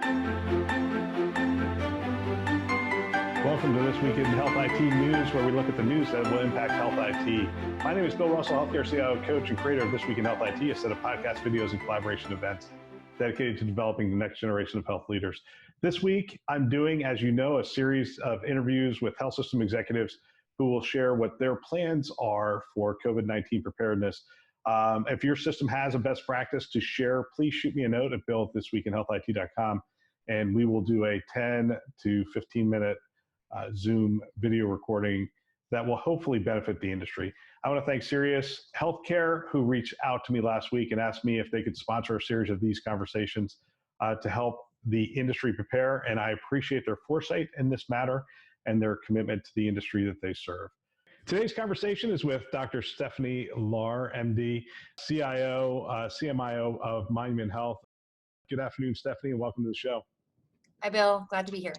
Welcome to This Week in Health IT News, where we look at the news that will impact health IT. My name is Bill Russell, healthcare CIO, coach, and creator of This Week in Health IT, a set of podcast videos and collaboration events dedicated to developing the next generation of health leaders. This week, I'm doing, as you know, a series of interviews with health system executives who will share what their plans are for COVID-19 preparedness. If your system has a best practice to share, please shoot me a note at bill@thisweekinhealthit.com, and we will do a 10 to 15 minute Zoom video recording that will hopefully benefit the industry. I want to thank Sirius Healthcare, who reached out to me last week and asked me if they could sponsor a series of these conversations to help the industry prepare. And I appreciate their foresight in this matter and their commitment to the industry that they serve. Today's conversation is with Dr. Stephanie Lahr, MD, CIO, CMIO of Monument Health. Good afternoon, Stephanie, and welcome to the show. Hi, Bill. Glad to be here.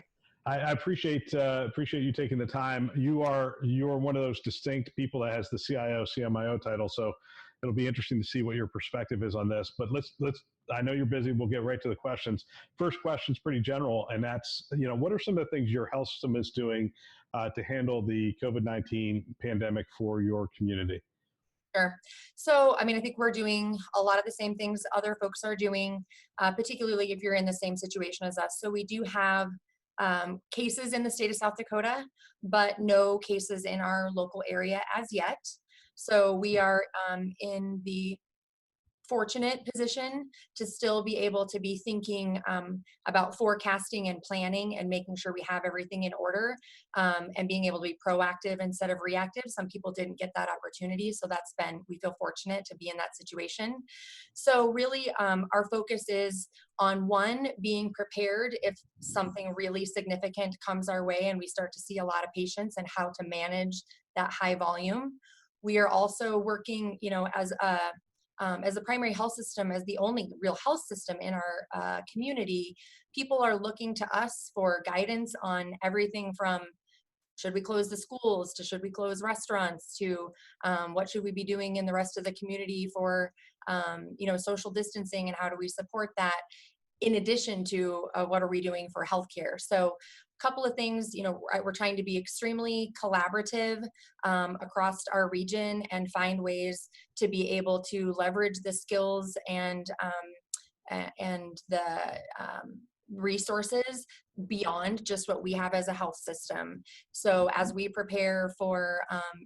I appreciate you taking the time. You are one of those distinct people that has the CIO, CMIO title, so it'll be interesting to see what your perspective is on this. But let's. I know you're busy. We'll get right to the questions. First question's pretty general, and that's, what are some of the things your health system is doing to handle the COVID-19 pandemic for your community? Sure. So, I think we're doing a lot of the same things other folks are doing, particularly if you're in the same situation as us. So we do have cases in the state of South Dakota, but no cases in our local area as yet. So we are in the fortunate position to still be able to be thinking about forecasting and planning and making sure we have everything in order, and being able to be proactive instead of reactive. Some people didn't get that opportunity, so we feel fortunate to be in that situation. So really our focus is on, one, being prepared if something really significant comes our way and we start to see a lot of patients, and how to manage that high volume. We are also working, as a primary health system, as the only real health system in our community. People are looking to us for guidance on everything from should we close the schools to should we close restaurants to what should we be doing in the rest of the community for social distancing, and how do we support that, in addition to what are we doing for healthcare. So a couple of things, we're trying to be extremely collaborative across our region and find ways to be able to leverage the skills and the resources beyond just what we have as a health system. So as we prepare for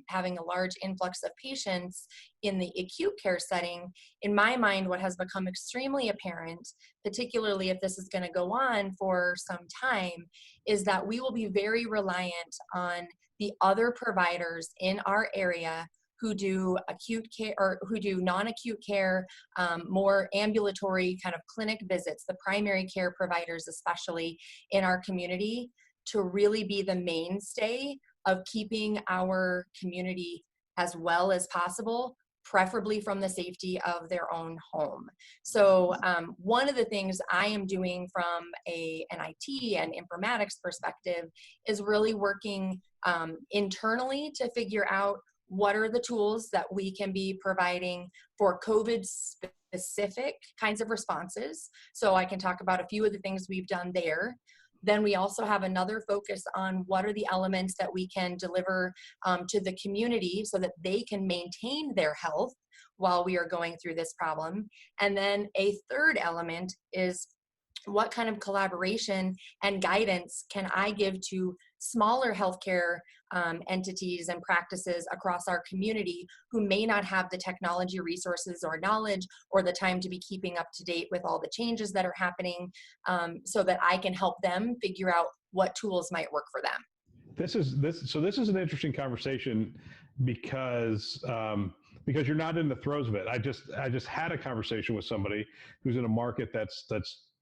having a large influx of patients in the acute care setting, in my mind, what has become extremely apparent, particularly if this is going to go on for some time, is that we will be very reliant on the other providers in our area who do acute care or who do non-acute care, more ambulatory kind of clinic visits, the primary care providers, especially in our community, to really be the mainstay of keeping our community as well as possible, preferably from the safety of their own home. So one of the things I am doing from an IT and informatics perspective is really working internally to figure out what are the tools that we can be providing for COVID specific kinds of responses. So I can talk about a few of the things we've done there. Then we also have another focus on what are the elements that we can deliver to the community so that they can maintain their health while we are going through this problem. And then a third element is what kind of collaboration and guidance can I give to smaller healthcare entities and practices across our community who may not have the technology resources or knowledge or the time to be keeping up to date with all the changes that are happening, so that I can help them figure out what tools might work for them. This is an interesting conversation because you're not in the throes of it. I just had a conversation with somebody who's in a market that's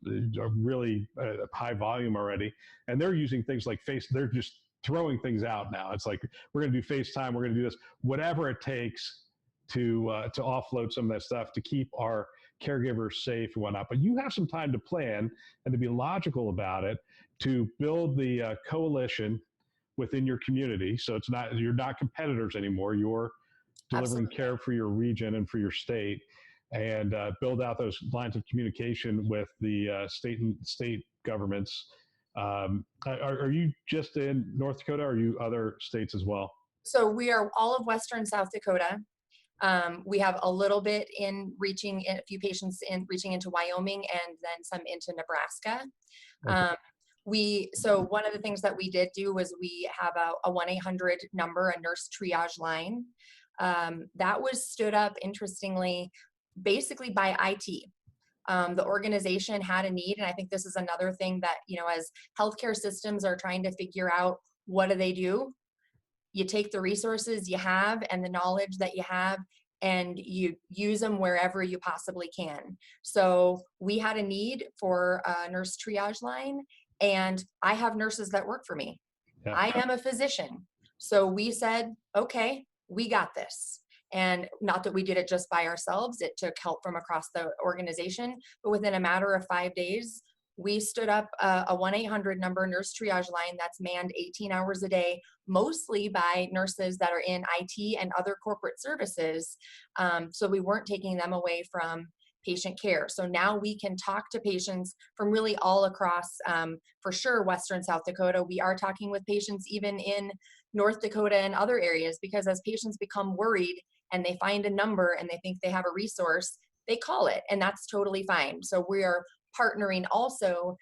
really high volume already, and they're using things like they're just throwing things out now. It's like, we're going to do FaceTime, we're going to do this, whatever it takes to offload some of that stuff to keep our caregivers safe and whatnot. But you have some time to plan and to be logical about it, to build the coalition within your community. So you're not competitors anymore. You're delivering care for your region and for your state. and build out those lines of communication with the state governments. Are you just in North Dakota, or are you other states as well? So we are all of Western South Dakota. We have a little bit in reaching a few patients in reaching into Wyoming, and then some into Nebraska. Okay. So one of the things that we did do was we have a 1-800 number, a nurse triage line, that was stood up, interestingly, basically by IT. The organization had a need, and I think this is another thing that, as healthcare systems are trying to figure out what do, you take the resources you have and the knowledge that you have, and you use them wherever you possibly can. So we had a need for a nurse triage line, and I have nurses that work for me. Yeah. I am a physician. So we said, okay, we got this. And not that we did it just by ourselves, it took help from across the organization, but within a matter of 5 days, we stood up a 1-800 number nurse triage line that's manned 18 hours a day, mostly by nurses that are in IT and other corporate services. So we weren't taking them away from patient care. So now we can talk to patients from really all across, for sure, Western South Dakota. We are talking with patients even in North Dakota and other areas, because as patients become worried and they find a number and they think they have a resource, they call it, and that's totally fine. So we are partnering also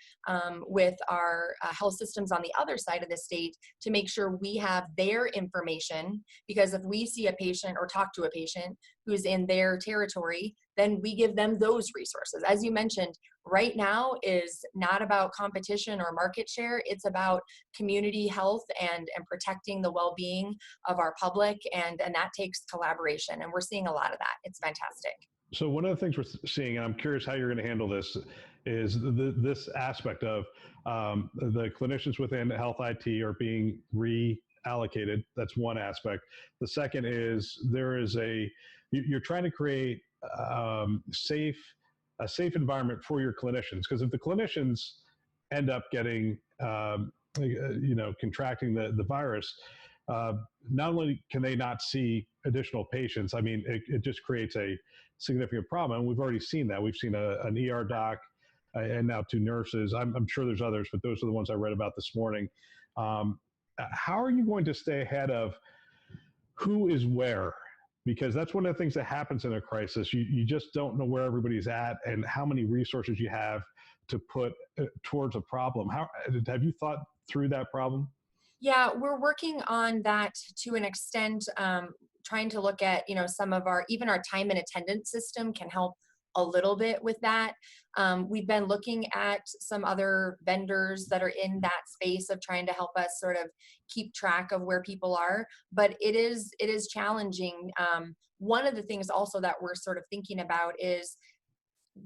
with our health systems on the other side of the state to make sure we have their information, because if we see a patient or talk to a patient who's in their territory, then we give them those resources. As you mentioned, right now is not about competition or market share. It's about community health and protecting the well-being of our public, and that takes collaboration, and we're seeing a lot of that. It's fantastic. So one of the things we're seeing, and I'm curious how you're going to handle this, is this aspect of the clinicians within health IT are being reallocated. That's one aspect. The second is you're trying to create a safe environment for your clinicians, because if the clinicians end up getting contracting the virus, not only can they not see additional patients, I mean, it just creates a significant problem. And we've already seen that. We've seen an ER doc and now 2 nurses. I'm sure there's others, but those are the ones I read about this morning. How are you going to stay ahead of who is where? Because that's one of the things that happens in a crisis. You just don't know where everybody's at and how many resources you have to put towards a problem. Have you thought through that problem? Yeah, we're working on that to an extent, trying to look at, some of even our time and attendance system can help a little bit with that. We've been looking at some other vendors that are in that space of trying to help us sort of keep track of where people are, but it is challenging. One of the things also that we're sort of thinking about is,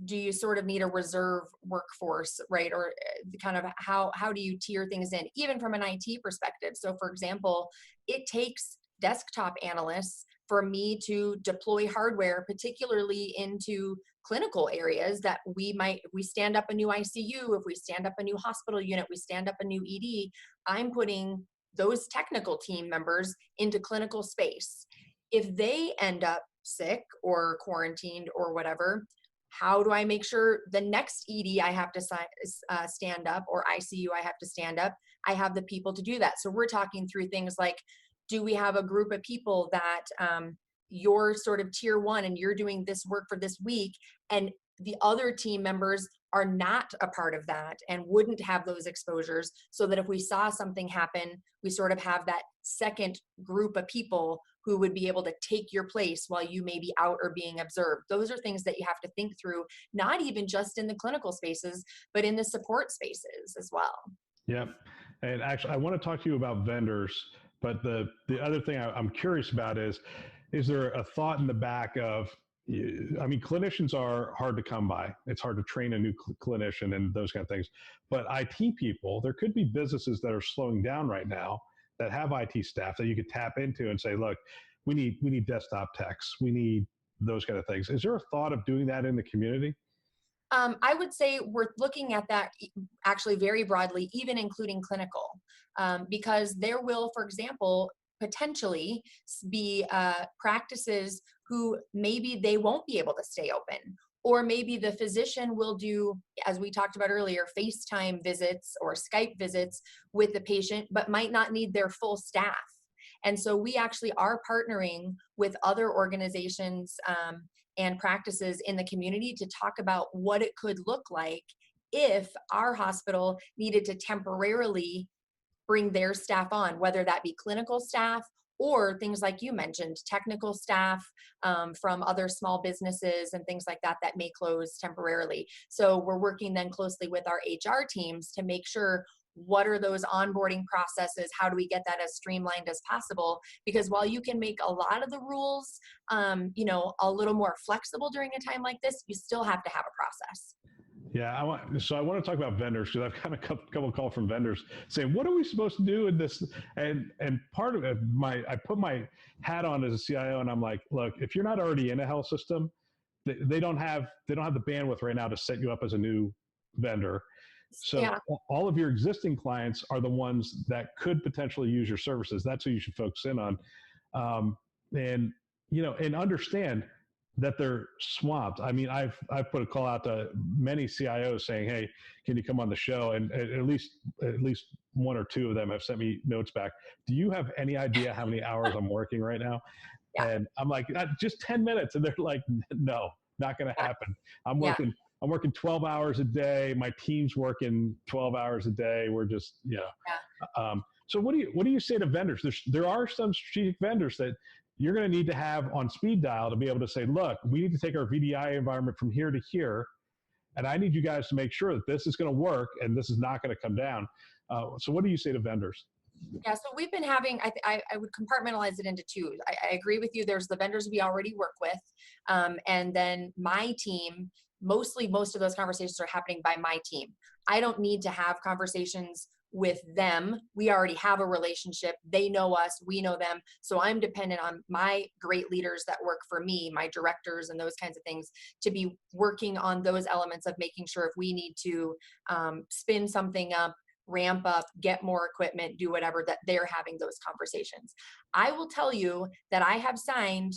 do you sort of need a reserve workforce, right? Or kind of how do you tier things in, even from an IT perspective? So for example, it takes desktop analysts for me to deploy hardware, particularly into clinical areas that we stand up a new ICU, if we stand up a new hospital unit, we stand up a new ED, I'm putting those technical team members into clinical space. If they end up sick or quarantined or whatever, how do I make sure the next ED I have to stand up, or ICU I have to stand up, I have the people to do that? So we're talking through things like, do we have a group of people that you're sort of tier 1 and you're doing this work for this week, and the other team members are not a part of that and wouldn't have those exposures, so that if we saw something happen, we sort of have that second group of people who would be able to take your place while you may be out or being observed. Those are things that you have to think through, not even just in the clinical spaces, but in the support spaces as well. Yep. And actually, I want to talk to you about vendors, but the other thing I'm curious about is there a thought in the back of, I mean, clinicians are hard to come by. It's hard to train a new clinician and those kind of things. But IT people, there could be businesses that are slowing down right now that have IT staff that you could tap into and say, look, we need desktop techs. We need those kind of things. Is there a thought of doing that in the community? I would say we're looking at that actually very broadly, even including clinical, because there will, for example, potentially be practices who maybe they won't be able to stay open. Or maybe the physician will do, as we talked about earlier, FaceTime visits or Skype visits with the patient, but might not need their full staff. And so we actually are partnering with other organizations and practices in the community to talk about what it could look like if our hospital needed to temporarily bring their staff on, whether that be clinical staff or things like you mentioned, technical staff from other small businesses and things like that that may close temporarily. So we're working then closely with our HR teams to make sure what are those onboarding processes, how do we get that as streamlined as possible, because while you can make a lot of the rules a little more flexible during a time like this, you still have to have a process. Yeah, I want to talk about vendors, because I've got a couple calls from vendors saying, what are we supposed to do in this? And part of it, I put my hat on as a CIO, and I'm like, look, if you're not already in a health system, they don't have the bandwidth right now to set you up as a new vendor. So Yeah. all of your existing clients are the ones that could potentially use your services. That's who you should focus in on. And understand that they're swamped. I mean, I've put a call out to many CIOs saying, hey, can you come on the show? And at least one or two of them have sent me notes back. Do you have any idea how many hours I'm working right now? Yeah. And I'm like, just 10 minutes. And they're like, no, not going to happen. I'm working 12 hours a day. My team's working 12 hours a day. We're just, so what do you say to vendors? There are some strategic vendors that you're going to need to have on speed dial to be able to say, look, we need to take our VDI environment from here to here, and I need you guys to make sure that this is going to work and this is not going to come down. So what do you say to vendors? Yeah, so we've been having, I would compartmentalize it into two. I agree with you. There's the vendors we already work with. And then my team, most of those conversations are happening by my team. I don't need to have conversations with them. We already have a relationship. They know us, we know them. So I'm dependent on my great leaders that work for me, my directors and those kinds of things, to be working on those elements of making sure if we need to spin something up, ramp up, get more equipment, do whatever, that they're having those conversations. I will tell you that I have signed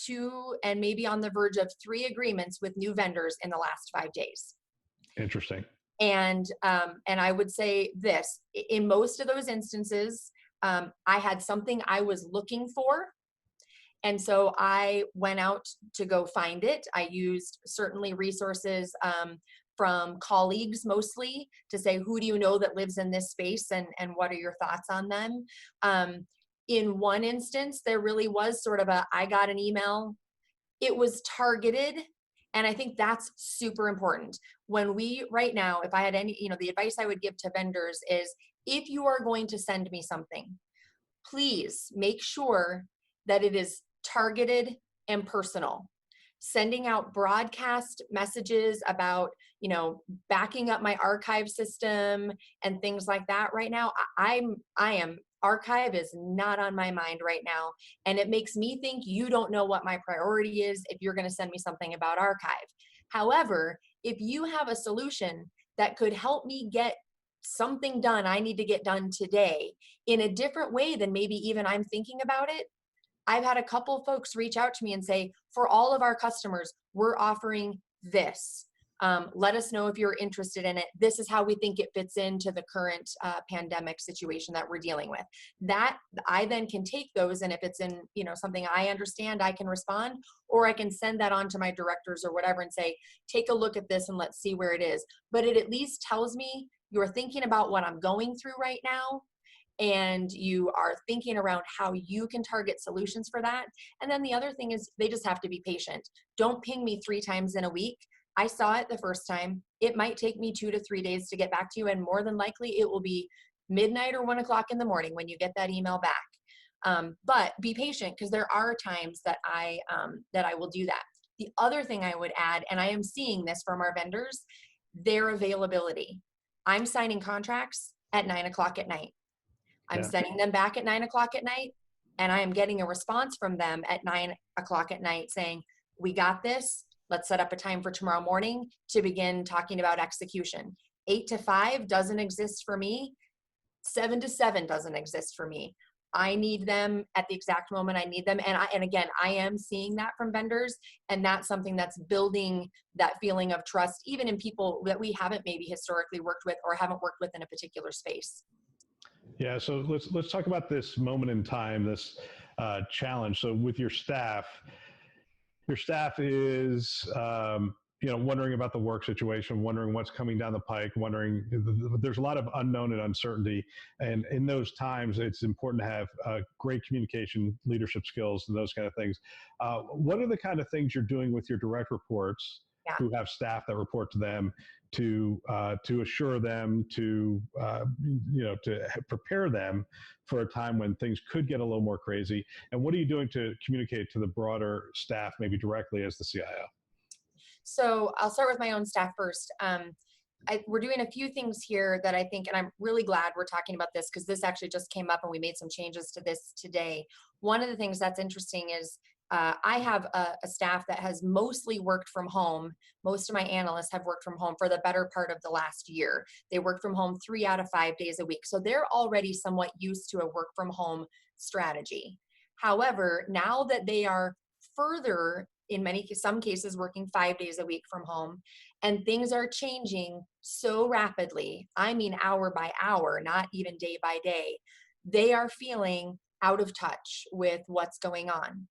2 and maybe on the verge of 3 agreements with new vendors in the last 5 days. Interesting. And I would say this, in most of those instances, I had something I was looking for. And so I went out to go find it. I used certainly resources from colleagues mostly to say, who do you know that lives in this space, and what are your thoughts on them? In one instance, there really was sort of I got an email. It was targeted. And I think that's super important. When right now, if I had any, the advice I would give to vendors is, if you are going to send me something, please make sure that it is targeted and personal. Sending out broadcast messages about, backing up my archive system and things like that right now, I am archive is not on my mind right now. And it makes me think you don't know what my priority is if you're going to send me something about archive. However, if you have a solution that could help me get something done I need to get done today in a different way than maybe even I'm thinking about it, I've had a couple folks reach out to me and say, for all of our customers, we're offering this. Let us know if you're interested in it. This is how we think it fits into the current pandemic situation that we're dealing with. That I then can take those, and if it's in something I understand, I can respond, or I can send that on to my directors or whatever and say, take a look at this and let's see where it is. But it at least tells me you're thinking about what I'm going through right now, and you are thinking around how you can target solutions for that. And then the other thing is, they just have to be patient. Don't ping me 3 times in a week. I saw it the first time. It might take me 2 to 3 days to get back to you, and more than likely it will be midnight or 1 o'clock in the morning when you get that email back. But be patient, because there are times that I will do that. The other thing I would add, and I am seeing this from our vendors, their availability. I'm signing contracts at 9 o'clock at night. I'm sending them back at 9 o'clock at night, and I am getting a response from them at 9 o'clock at night saying, we got this. Let's set up a time for tomorrow morning to begin talking about execution. 8 to 5 doesn't exist for me. 7 to 7 doesn't exist for me. I need them at the exact moment I need them. And again, I am seeing that from vendors, and that's something that's building that feeling of trust, even in people that we haven't maybe historically worked with or haven't worked with in a particular space. Yeah, so let's talk about this moment in time, this challenge. So with your staff is wondering about the work situation, wondering what's coming down the pike, wondering there's a lot of unknown and uncertainty, and in those times it's important to have great communication, leadership skills, and those kind of things. What are the kind of things you're doing with your direct reports Yeah. who have staff that report to them to assure them to prepare them for a time when things could get a little more crazy? And what are you doing to communicate to the broader staff, maybe directly as the CIO? So I'll start with my own staff first. We're doing a few things here that I think, and I'm really glad we're talking about this because this actually just came up and we made some changes to this today. One of the things that's interesting is I have a staff that has mostly worked from home. Most of my analysts have worked from home for the better part of the last year. They work from home 3 out of 5 days a week. So they're already somewhat used to a work from home strategy. However, now that they are further, in some cases, working 5 days a week from home, and things are changing so rapidly, I mean hour by hour, not even day by day, they are feeling out of touch with what's going on.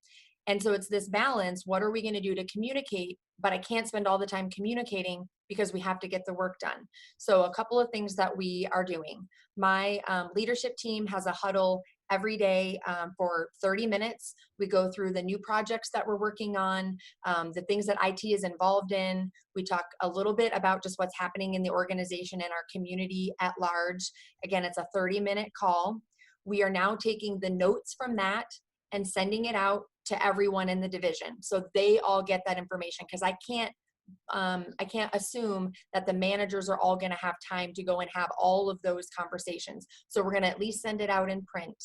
And so it's this balance. What are we going to do to communicate? But I can't spend all the time communicating because we have to get the work done. So a couple of things that we are doing. My leadership team has a huddle every day for 30 minutes. We go through the new projects that we're working on, the things that IT is involved in. We talk a little bit about just what's happening in the organization and our community at large. Again, it's a 30-minute call. We are now taking the notes from that and sending it out to everyone in the division, so they all get that information, because I can't assume that the managers are all going to have time to go and have all of those conversations. So we're going to at least send it out in print.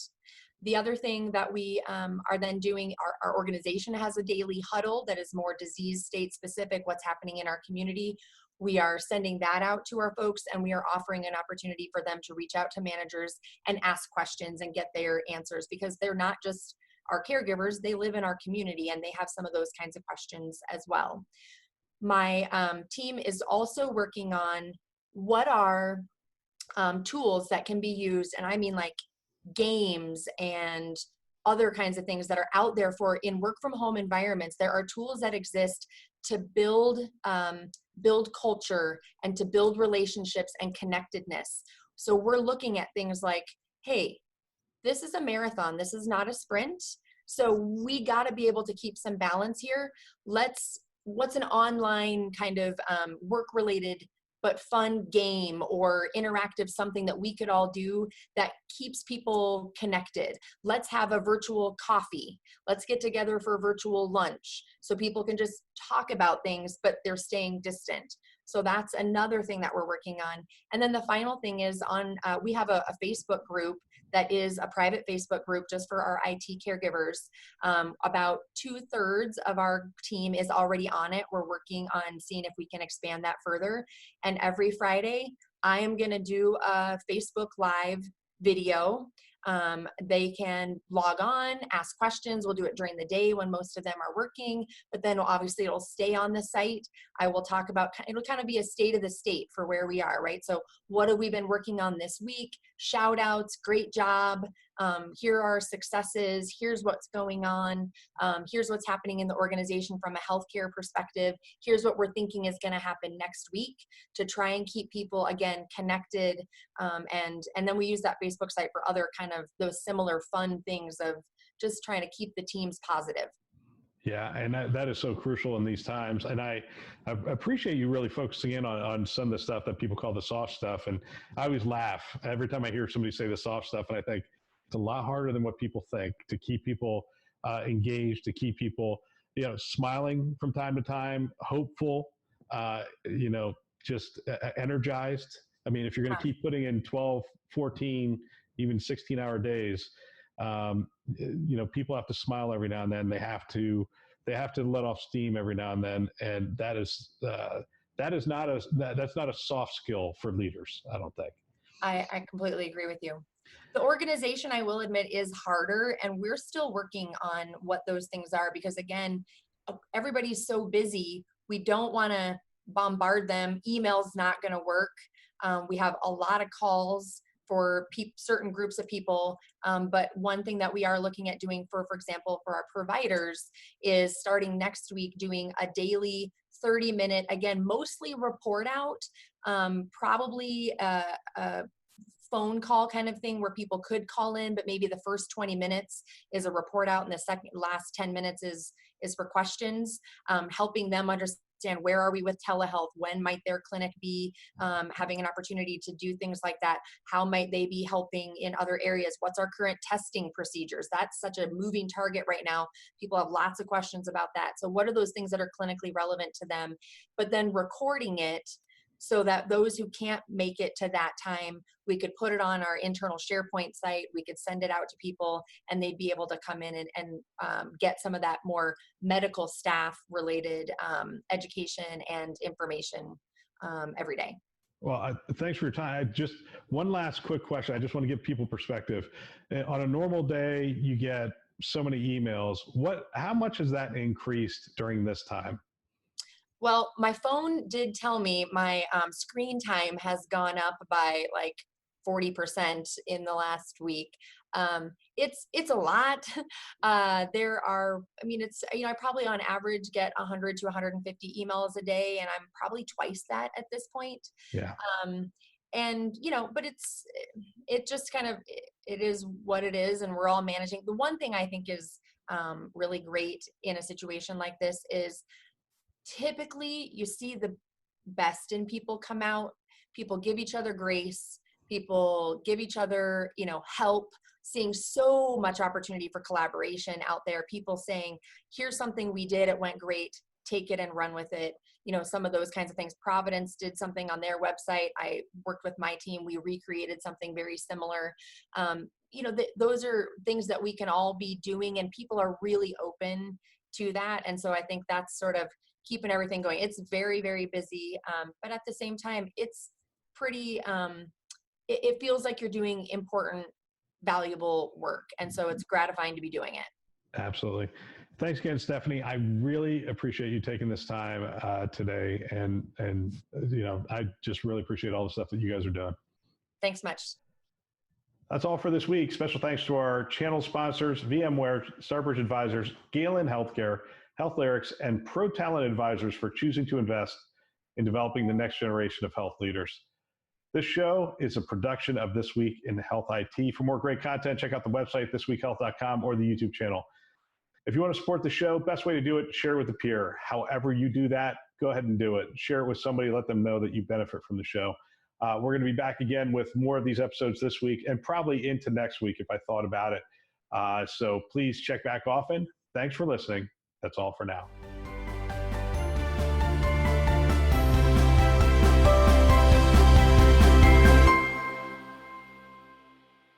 The other thing that we are then doing, our organization has a daily huddle that is more disease state specific, what's happening in our community. We are sending that out to our folks, and we are offering an opportunity for them to reach out to managers and ask questions and get their answers, because they're not just our caregivers, they live in our community and they have some of those kinds of questions as well. My team is also working on what are tools that can be used, and I mean like games and other kinds of things that are out there for in work from home environments. There are tools that exist to build culture and to build relationships and connectedness. So we're looking at things like, hey, this is a marathon. This is not a sprint. So we got to be able to keep some balance here. What's an online kind of work-related but fun game or interactive something that we could all do that keeps people connected? Let's have a virtual coffee. Let's get together for a virtual lunch so people can just talk about things, but they're staying distant. So that's another thing that we're working on. And then the final thing is we have a Facebook group that is a private Facebook group just for our IT caregivers. About 2/3 of our team is already on it. We're working on seeing if we can expand that further. And every Friday, I am going to do a Facebook Live video. They can log on, ask questions. We'll do it during the day when most of them are working, but then obviously it'll stay on the site. I will talk about, it'll kind of be a state of the state for where we are, right? So what have we been working on this week? Shout outs, great job. Here are our successes. Here's what's going on. Here's what's happening in the organization from a healthcare perspective. Here's what we're thinking is going to happen next week to try and keep people, again, connected. And then we use that Facebook site for other kind of those similar fun things of just trying to keep the teams positive. Yeah, and that is so crucial in these times. And I appreciate you really focusing in on some of the stuff that people call the soft stuff. And I always laugh every time I hear somebody say the soft stuff, and I think it's a lot harder than what people think to keep people engaged, to keep people, smiling from time to time, hopeful, just energized. I mean, if you're going to keep putting in 12, 14, even 16-hour days, people have to smile every now and then. They have to let off steam every now and then, and that's not a soft skill for leaders, I don't think. I completely agree with you. The organization, I will admit, is harder, and we're still working on what those things are because, again, everybody's so busy. We don't want to bombard them. Email's not going to work. We have a lot of calls for certain groups of people. But one thing that we are looking at doing for example, for our providers is starting next week doing a daily 30-minute, again, mostly report out, probably a phone call kind of thing where people could call in, but maybe the first 20 minutes is a report out and the last 10 minutes is for questions, helping them understand where are we with telehealth, when might their clinic be having an opportunity to do things like that, how might they be helping in other areas, what's our current testing procedures. That's such a moving target right now. People have lots of questions about that. So what are those things that are clinically relevant to them, but then recording it so that those who can't make it to that time, we could put it on our internal SharePoint site, we could send it out to people, and they'd be able to come in and get some of that more medical staff related education and information every day. Well, thanks for your time. Just one last quick question. I just want to give people perspective. On a normal day, you get so many emails. How much has that increased during this time? Well, my phone did tell me my screen time has gone up by like 40% in the last week. It's a lot. There are, I mean, it's, I probably on average get 100 to 150 emails a day, and I'm probably twice that at this point. Yeah. And, but it just kind of, it is what it is, and we're all managing. The one thing I think is really great in a situation like this is typically you see the best in people come out. People give each other grace. People give each other, help, seeing so much opportunity for collaboration out there. People saying, here's something we did, it went great, take it and run with it. Some of those kinds of things. Providence did something on their website. I worked with my team. We recreated something very similar. Those are things that we can all be doing, and people are really open to that. And so I think that's sort of keeping everything going. It's very, very busy. But at the same time, it's pretty, it feels like you're doing important, valuable work. And so it's gratifying to be doing it. Absolutely. Thanks again, Stephanie. I really appreciate you taking this time today. And I just really appreciate all the stuff that you guys are doing. Thanks much. That's all for this week. Special thanks to our channel sponsors, VMware, Starbridge Advisors, Galen Healthcare, HealthLyrics, and Pro Talent Advisors for choosing to invest in developing the next generation of health leaders. This show is a production of This Week in Health IT. For more great content, check out the website, thisweekhealth.com, or the YouTube channel. If you want to support the show, best way to do it, share with a peer. However you do that, go ahead and do it. Share it with somebody, let them know that you benefit from the show. We're going to be back again with more of these episodes this week and probably into next week if I thought about it. So please check back often. Thanks for listening. That's all for now.